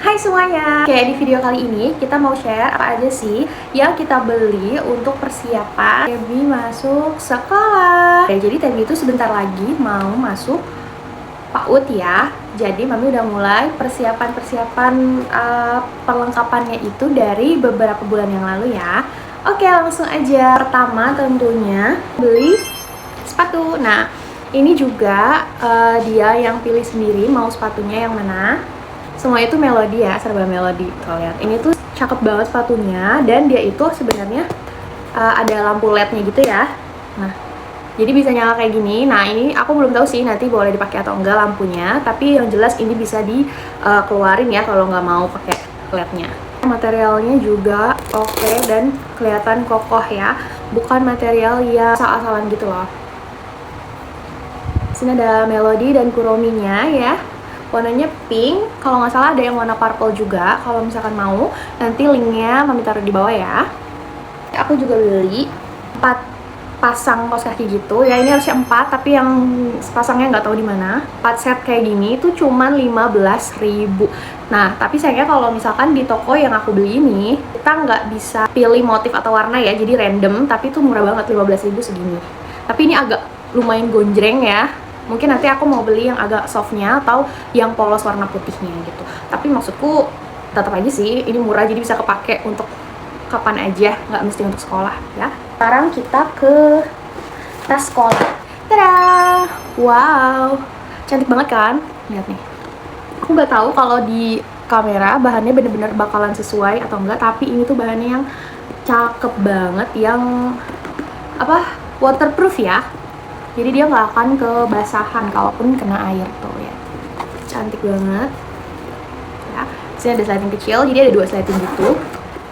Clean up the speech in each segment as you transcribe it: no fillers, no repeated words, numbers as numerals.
Hai semuanya. Oke, di video kali ini kita mau share apa aja sih yang kita beli untuk persiapan Tebi masuk sekolah. Jadi Tebi itu sebentar lagi mau masuk PAUD ya. Jadi Mami udah mulai persiapan perlengkapannya itu dari beberapa bulan yang lalu ya. Oke, langsung aja. Pertama tentunya beli sepatu. Nah, ini juga dia yang pilih sendiri mau sepatunya yang mana. Semua itu Melody ya, serba Melody. Tuh lihat, ini tuh cakep banget sepatunya dan dia itu sebenarnya ada lampu LED-nya gitu ya. Nah, jadi bisa nyala kayak gini. Nah, ini aku belum tahu sih nanti boleh dipakai atau enggak lampunya, tapi yang jelas ini bisa dikeluarin ya kalau nggak mau pakai LED-nya. Materialnya juga oke dan kelihatan kokoh ya, bukan material yang asal-asalan gitu loh. Sini ada Melody dan Kurominya ya. Warnanya pink, kalau nggak salah ada yang warna purple juga. Kalau misalkan mau, nanti linknya Mami taruh di bawah ya. Aku juga beli 4 pasang kaos kaki gitu ya. Ini harusnya 4, tapi yang sepasangnya nggak tahu di mana. 4 set kayak gini itu cuman 15.000. Nah, tapi sayangnya kalau misalkan di toko yang aku beli ini, kita nggak bisa pilih motif atau warna ya, jadi random. Tapi itu murah banget, 15.000 segini. Tapi ini agak lumayan gonjreng ya. Mungkin nanti aku mau beli yang agak softnya atau yang polos warna putihnya gitu. Tapi maksudku tetap aja sih, ini murah jadi bisa kepake untuk kapan aja, nggak mesti untuk sekolah ya. Sekarang kita ke tas sekolah. Tada! Wow, cantik banget kan? Lihat nih. Aku nggak tahu kalau di kamera bahannya bener-bener bakalan sesuai atau enggak, tapi ini tuh bahannya yang cakep banget, yang waterproof ya. Jadi dia nggak akan kebasahan kalaupun kena air tuh ya. Cantik banget. Ya, di sini ada sliding kecil, jadi ada 2 sliding gitu.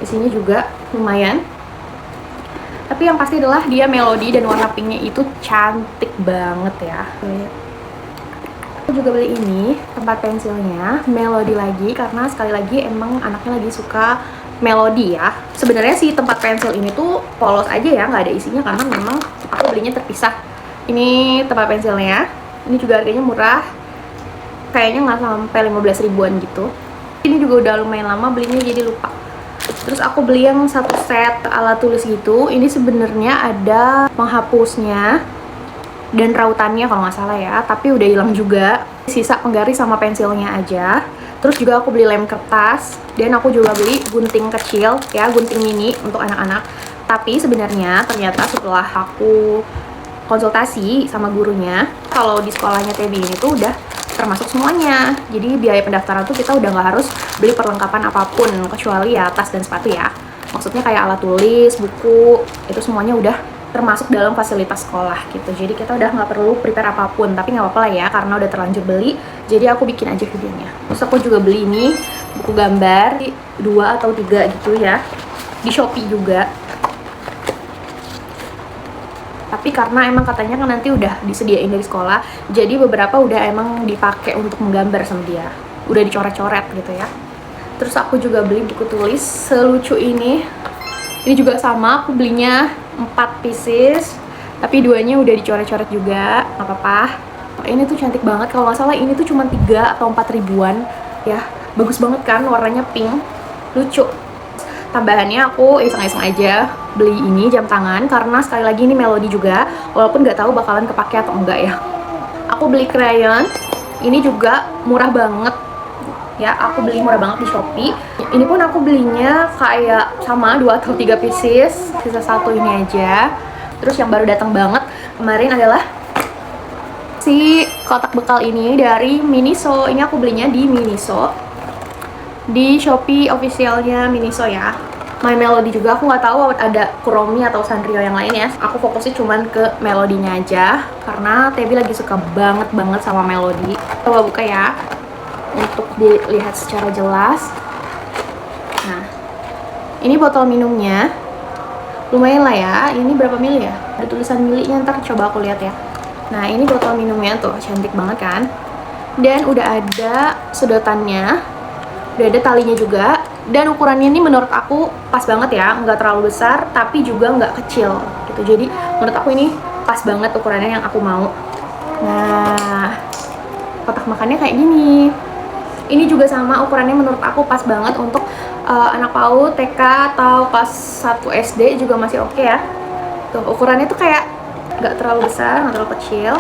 Di sini juga lumayan. Tapi yang pasti adalah dia Melody dan warna pinknya itu cantik banget ya. Aku juga beli ini tempat pensilnya Melody lagi karena sekali lagi emang anaknya lagi suka Melody ya. Sebenarnya sih tempat pensil ini tuh polos aja ya, nggak ada isinya karena memang aku belinya terpisah. Ini tempat pensilnya, ini juga harganya murah, kayaknya nggak sampai 15 ribuan gitu. Ini juga udah lumayan lama belinya jadi lupa. Terus aku beli yang 1 set alat tulis gitu. Ini sebenarnya ada penghapusnya dan rautannya kalau nggak salah ya, tapi udah hilang juga. Sisa penggaris sama pensilnya aja. Terus juga aku beli lem kertas dan aku juga beli gunting kecil ya, gunting mini untuk anak-anak. Tapi sebenarnya ternyata setelah aku konsultasi sama gurunya, kalau di sekolahnya Tebi ini tuh udah termasuk semuanya. Jadi biaya pendaftaran tuh kita udah nggak harus beli perlengkapan apapun kecuali ya tas dan sepatu ya. Maksudnya kayak alat tulis, buku, itu semuanya udah termasuk dalam fasilitas sekolah gitu. Jadi kita udah nggak perlu prepare apapun, tapi nggak apa-apa lah ya karena udah terlanjur beli. Jadi aku bikin aja videonya. Terus aku juga beli ini buku gambar 2 atau 3 gitu ya, di Shopee juga. Tapi karena emang katanya kan nanti udah disediain dari sekolah, jadi beberapa udah emang dipakai untuk menggambar sama dia, udah dicoret-coret gitu ya. Terus aku juga beli buku tulis selucu ini juga sama, aku belinya 4 pieces, tapi 2-nya udah dicoret-coret juga, nggak apa-apa. Ini tuh cantik banget, kalau nggak salah ini tuh cuma 3 atau 4 ribuan ya, bagus banget kan, warnanya pink, lucu. Tambahannya aku iseng-iseng aja beli ini jam tangan karena sekali lagi ini Melody juga, walaupun nggak tahu bakalan kepake atau enggak ya. Aku beli crayon, ini juga murah banget ya, aku beli murah banget di Shopee. Ini pun aku belinya kayak sama 2 atau 3 pieces, sisa 1 ini aja. Terus yang baru datang banget kemarin adalah si kotak bekal ini dari Miniso. Ini aku belinya di Miniso, di Shopee officialnya Miniso ya. My Melody juga, aku nggak tahu ada Kuromi atau Sanrio yang lain ya. Aku fokusnya cuman ke Melody-nya aja karena Tebi lagi suka banget sama Melody. Coba buka ya untuk dilihat secara jelas. Nah, ini botol minumnya lumayan lah ya. Ini berapa mili ya? Ada tulisan milinya, ntar coba aku lihat ya. Nah, ini botol minumnya tuh cantik banget kan, dan udah ada sedotannya, udah ada talinya juga. Dan ukurannya ini menurut aku pas banget ya, nggak terlalu besar tapi juga nggak kecil gitu. Jadi menurut aku ini pas banget ukurannya yang aku mau. Nah, kotak makannya kayak gini. Ini juga sama, ukurannya menurut aku pas banget untuk anak PAUD, TK, atau kelas 1 SD juga masih oke ya. Tuh, ukurannya tuh kayak nggak terlalu besar, nggak terlalu kecil.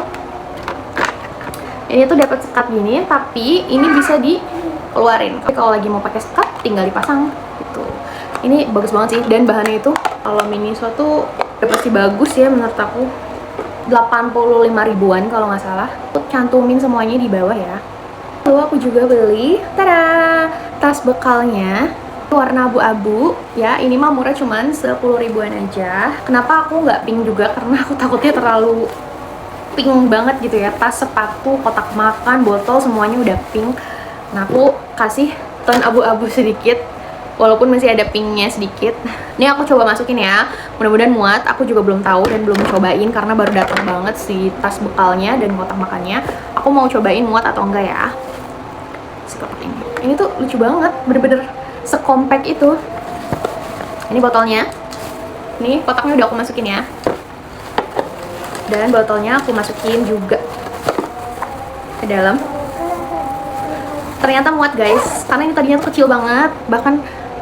Ini tuh dapat sekat gini, tapi ini bisa dikeluarin. Tapi kalau lagi mau pakai sekat, tinggal dipasang gitu. Ini bagus banget sih, dan bahannya itu kalau Miniso tuh udah pasti bagus ya menurut aku. 85 ribuan kalau nggak salah. Aku cantumin semuanya di bawah ya. Lalu aku juga beli, tada, tas bekalnya warna abu-abu ya. Ini mah murah, cuman 10 ribuan aja. Kenapa aku nggak pink juga? Karena aku takutnya terlalu pink banget gitu ya. Tas, sepatu, kotak makan, botol, semuanya udah pink. Nah, aku kasih tone abu-abu sedikit, walaupun masih ada pinknya sedikit. Ini aku coba masukin ya, mudah-mudahan muat. Aku juga belum tahu dan belum cobain karena baru datang banget si tas bekalnya dan kotak makannya. Aku mau cobain muat atau enggak ya. Seperti ini. Ini tuh lucu banget, bener-bener sekompak itu. Ini botolnya. Nih kotaknya udah aku masukin ya. Dan botolnya aku masukin juga ke dalam. Ternyata muat guys, karena ini tadinya tuh kecil banget. Bahkan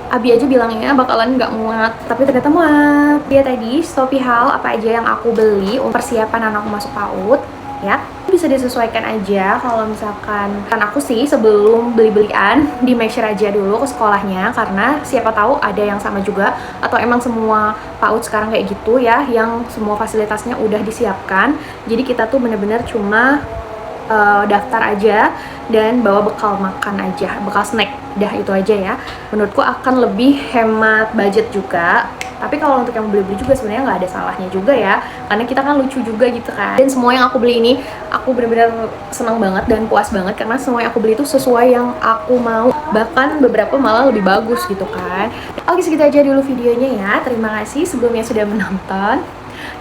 Abi aja bilangnya bakalan nggak muat, tapi ternyata muat. Dia tadi Shopee haul apa aja yang aku beli untuk persiapan anakku masuk PAUD ya. Bisa disesuaikan aja. Kalau misalkan kan aku sih sebelum beli-belian di make sure aja dulu ke sekolahnya, karena siapa tahu ada yang sama juga atau emang semua PAUD sekarang kayak gitu ya, yang semua fasilitasnya udah disiapkan. Jadi kita tuh bener-bener cuma daftar aja dan bawa bekal makan aja, bekal snack, dah itu aja ya. Menurutku akan lebih hemat budget juga. Tapi kalau untuk yang beli-beli juga sebenarnya nggak ada salahnya juga ya, karena kita kan lucu juga gitu kan. Dan semua yang aku beli ini aku benar-benar senang banget dan puas banget, karena semua yang aku beli itu sesuai yang aku mau, bahkan beberapa malah lebih bagus gitu kan. Oke, segitu aja dulu videonya ya. Terima kasih sebelumnya sudah menonton.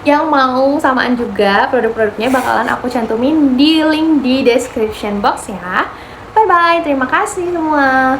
Yang mau samaan juga produk-produknya bakalan aku cantumin di link di description box ya. Bye bye, terima kasih semua.